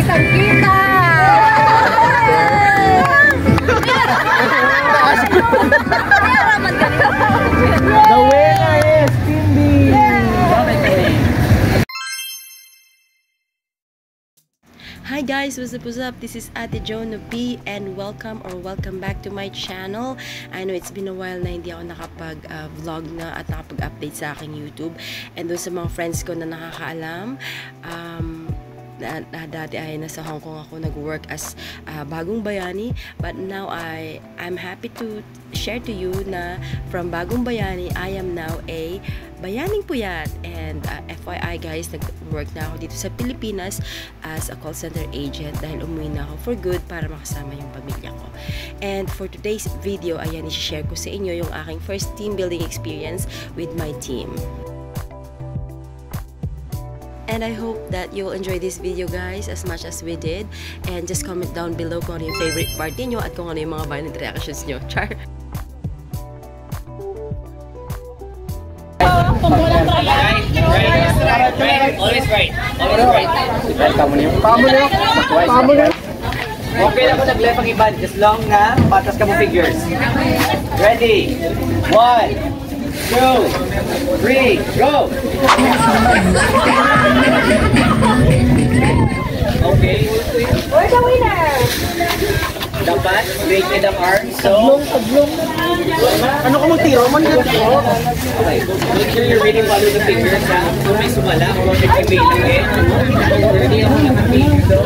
Kitang-kita! The winner is Cindy! Hi guys, what's up? This is Ate Jono B and welcome back to my channel. I know it's been a while na hindi ako nakapag-vlog na at nakapag-update sa aking YouTube. And doon sa mga friends ko na nakakaalam, dati ay nasa Hong Kong ako nag-work as Bagong Bayani, but now I'm happy to share to you na from Bagong Bayani I am now a Bayaning Puyat. And FYI guys, nag-work na ako dito sa Pilipinas as a call center agent dahil umuwi na ako for good para makasama yung pamilya ko. And for today's video, ayan, i-share ko sa inyo yung aking first team building experience with my team. And I hope that you'll enjoy this video guys as much as we did. And just comment down below kung ano yung favorite part niyo at kung ano yung mga violent reactions nyo. Char! Always right. Okay na po nag-left ang iban as long na patas ka mo figures. Ready? 1, 2, 3, go! Okay. We're the winner! Dapat straighten ang arm. So, Ano ko magtiro? Manggagawa. okay. Make sure you're reading follow the figures. Kung may sumala, kung may pipiliin. Ready ako nakapili. So,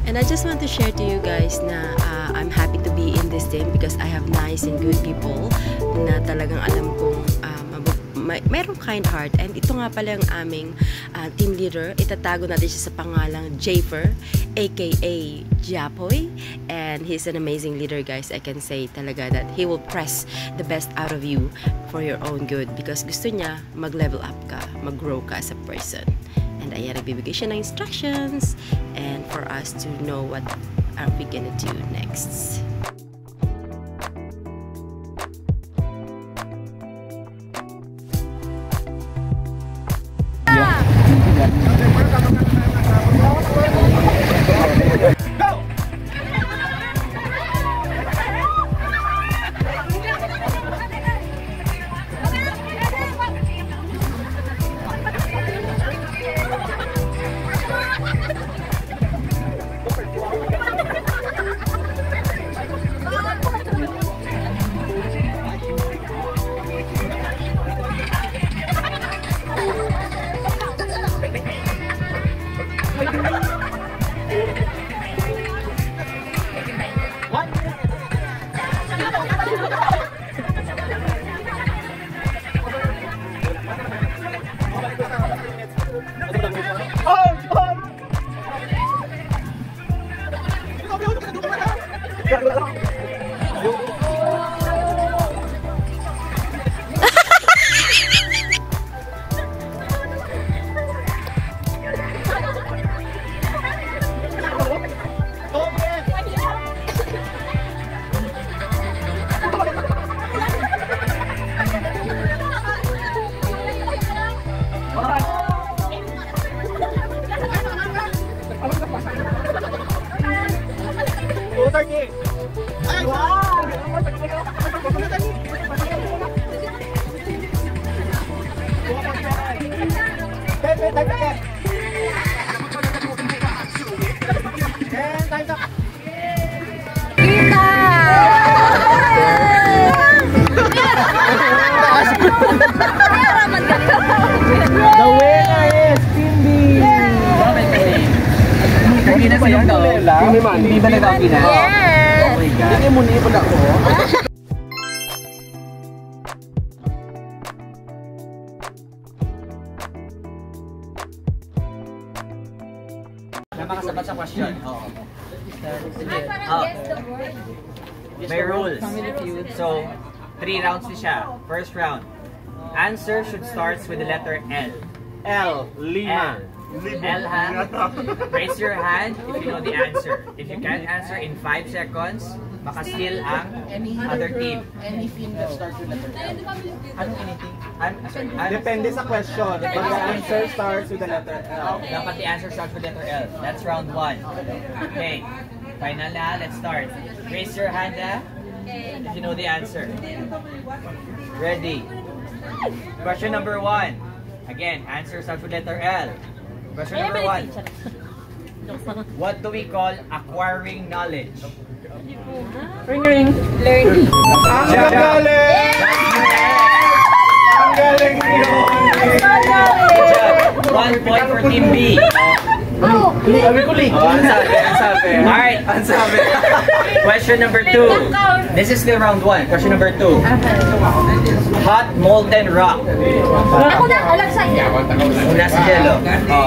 And I just want to share to you guys na I'm happy to be in this team because I have nice and good people na talagang alam kong mayroong kind heart. And ito nga pala yung aming team leader. Itatago natin siya sa pangalang Jafer, aka Japoy. And he's an amazing leader guys. I can say talaga that he will press the best out of you for your own good because gusto niya mag-level up ka, mag-grow ka as a person. And ayan, nagbibigay siya ng instructions and for us to know what are we gonna do next. The winner is Kimby! Kanina sa yung daw. Hindi ba nag-copy na? Yes! Hindi mo niipon ako. Napakasabat sa question. May rules. So, 3 rounds na siya. First round. Answer should start with the letter L. L. Lima. L ha? Raise your hand if you know the answer. If you can't answer in 5 seconds, maka-steal ang other team. Anything that starts with letter L. Anong anything? Depende sa question. But the answer starts with the letter L. Dapat the answer starts with letter L. That's round 1. Okay. Final na, let's start. Raise your hand ha? If you know the answer. Ready. Question number 1. Again, answer starts with letter L. Question number 1. What do we call acquiring knowledge? Learning. Ang galing! Ang galing niyo! 1 point for Team B. Sabi ko li. Ang sabi. Alright. Ang sabi. Question number 2. This is the round 1. Question number 2. Hot molten rock. Ako na, alam sa inyo. Una si Jello.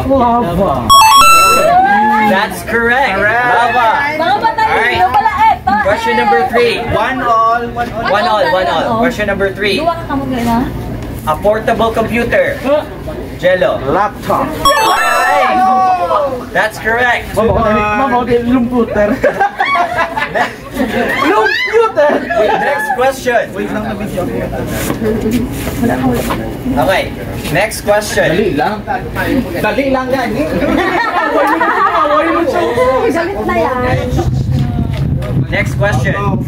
Lava. That's correct. Lava. Mga batalyon Alright. yung pala eh. Question number 3. One all. One all. Question number 3. Duwa ka mo na. A portable computer. Jello. Laptop. Alright. That's correct. Mamagay lumputer. Lumputer! Next question. Okay. Next question. Dali lang yan. Galit na yan. Next question.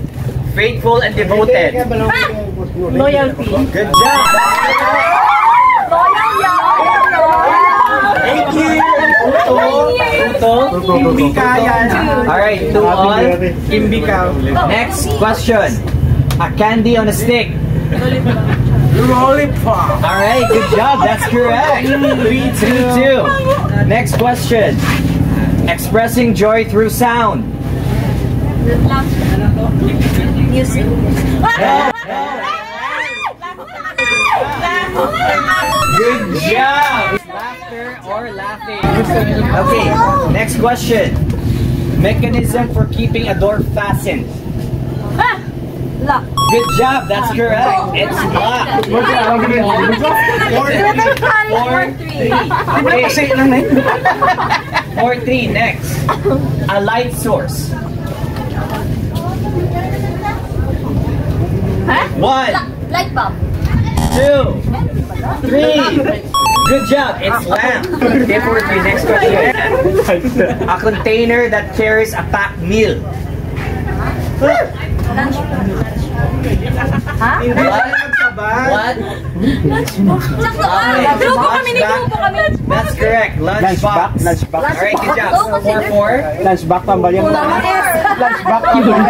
Faithful and devoted. Loyalty. Good job. Loyal yan. Thank you. Tuto. Alright, 2 all. Kimbika. Next question. A candy on a stick. Lollipop. Alright, good job. That's correct. 3-2. Next question. Expressing joy through sound. Music. Good job. Laughter or laughing. Okay, next question. Mechanism for keeping a door fastened. Lock. Good job. That's correct. It's locked. 4-3. Next. A light source. 1, Light bulb. 2, 3. Good job. It's lamp. Okay, 4-3. Next question. A container that carries a packed meal. Ha? What? Sakto ah. Grupo kami ni grupo kami. That's correct. Lunchbox. Lunchbox. Alright, good job. 4-4. Lunchbox tambal yan. Lunchbox tambal.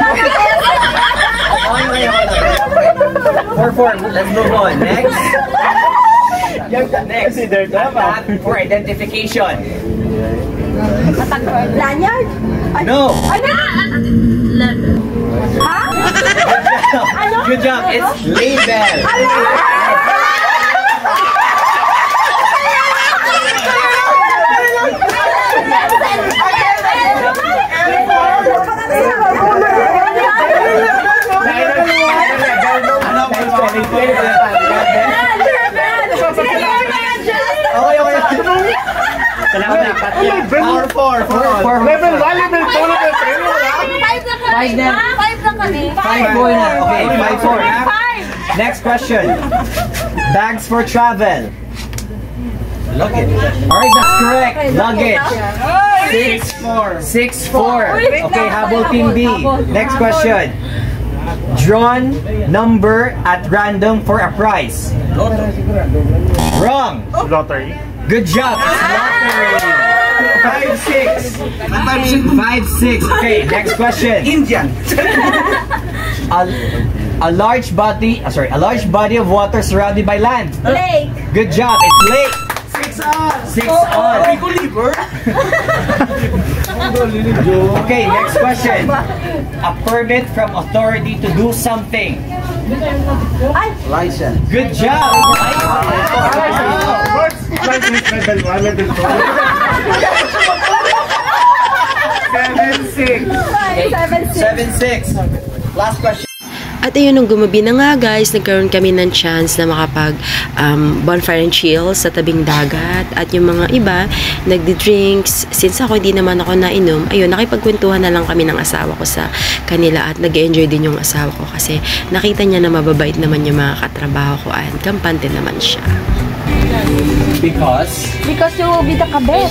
4-4. Let's move on. Next. Next. Tag for identification. Lanyard? No. Ano? Ha? Good job. It's label. Level 4. Level 1, level 2, level 3. 5 na kami. 5-4 na. Okay, 5-4. Next question. Bags for travel. Luggage. Alright, that's correct. Luggage. 6-4. Okay, habol team B. Next question. Drawn number at random for a prize. Wrong. Lottery. Good job. It's lottery. 5-6. 5-6. Okay, next question. Indian. A large body of water surrounded by land. Lake. Good job. It's lake. 6 on. Okay, next question. A permit from authority to do something. License. Good job. License level 1, level 2. 7-6. Last question. At ayun, nung gumabi na nga guys, nagkaroon kami ng chance na makapag bonfire and chill sa tabing dagat. At yung mga iba, nagdi-drinks. Since ako hindi naman ako nainom, ayun, nakipagkwentuhan na lang kami ng asawa ko sa kanila at nag-enjoy din yung asawa ko kasi nakita niya na mababait naman yung mga katrabaho ko at kampante naman siya. Because You will be the kabet.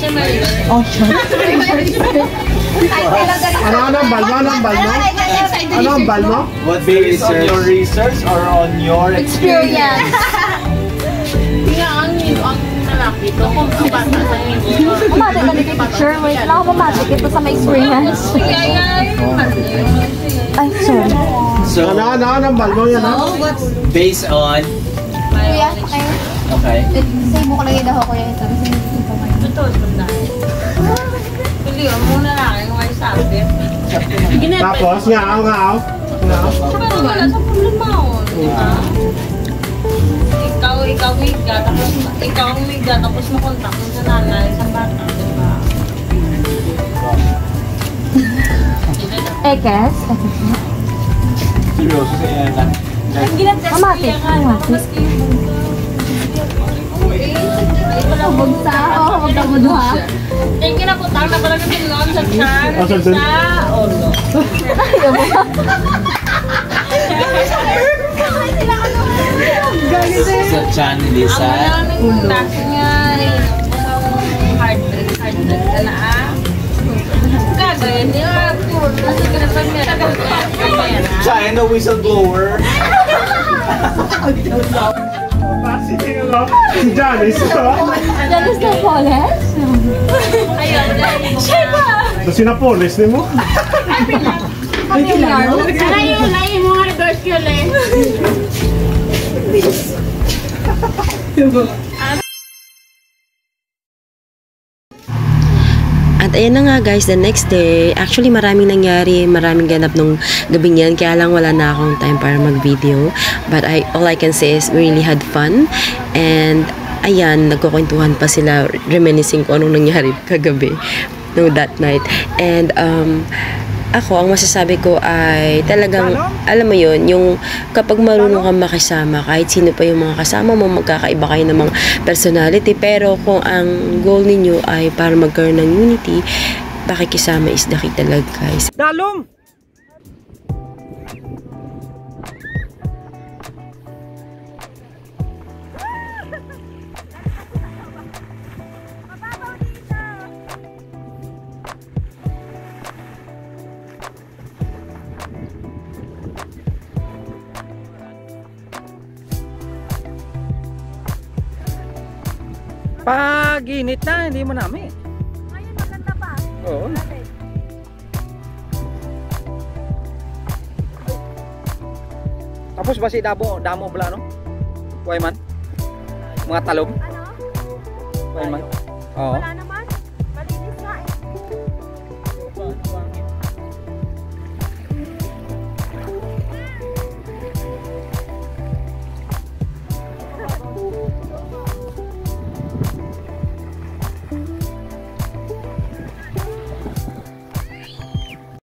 Oh, sure. Ano ang balmo? Ano ang balmo? what based on your research or on your Experience. Pumati ka dito, teacher. Wait lang ako pumati ito sa may experience. Ay, sorry. So Ano ang balmo yan ha? based on Kuya, okay. say mo ko lang yung daho ko yan. Tapos, ngaaw. Ikaw ang miga, tapos makontak mo sa nanay, sa bata, diba? Ekes? Seryoso sa yan ha? Pumati. Bugsa. Oo, magkabuduha. Thank you na po, tama na pala kami noon sa chan. Oh, sa chan. Sa olo. Sa chan Ang Lisa. maraming klase nga, heartbreak ka na gagawin, di ba? Kasi ka na pag meron. China whistleblower. Si Janice. Janis na college? Ayun, Tapos sinapolis ni mo. layo mo nga reverse yun eh. At ayan na nga guys, the next day, actually maraming nangyari, maraming ganap nung gabing yan, kaya lang wala na akong time para mag-video. But all I can say is we really had fun. And ayan, nagkukwentuhan pa sila, reminiscing ko anong nangyari kagabi, no, that night. And ako, ang masasabi ko ay talagang, alam mo yun, yung kapag marunong kang makisama, kahit sino pa yung mga kasama mo, magkakaiba kayo ng mga personality, pero kung ang goal ninyo ay para magkaroon ng unity, pakikisama is the key talaga guys. Dalom! Pag init na, hindi mo namin. Ngayon, maganda pa. Oo. Tapos ba si damo bala no? Why man? Mga talom? Ano? Why man? Oo. Wala naman.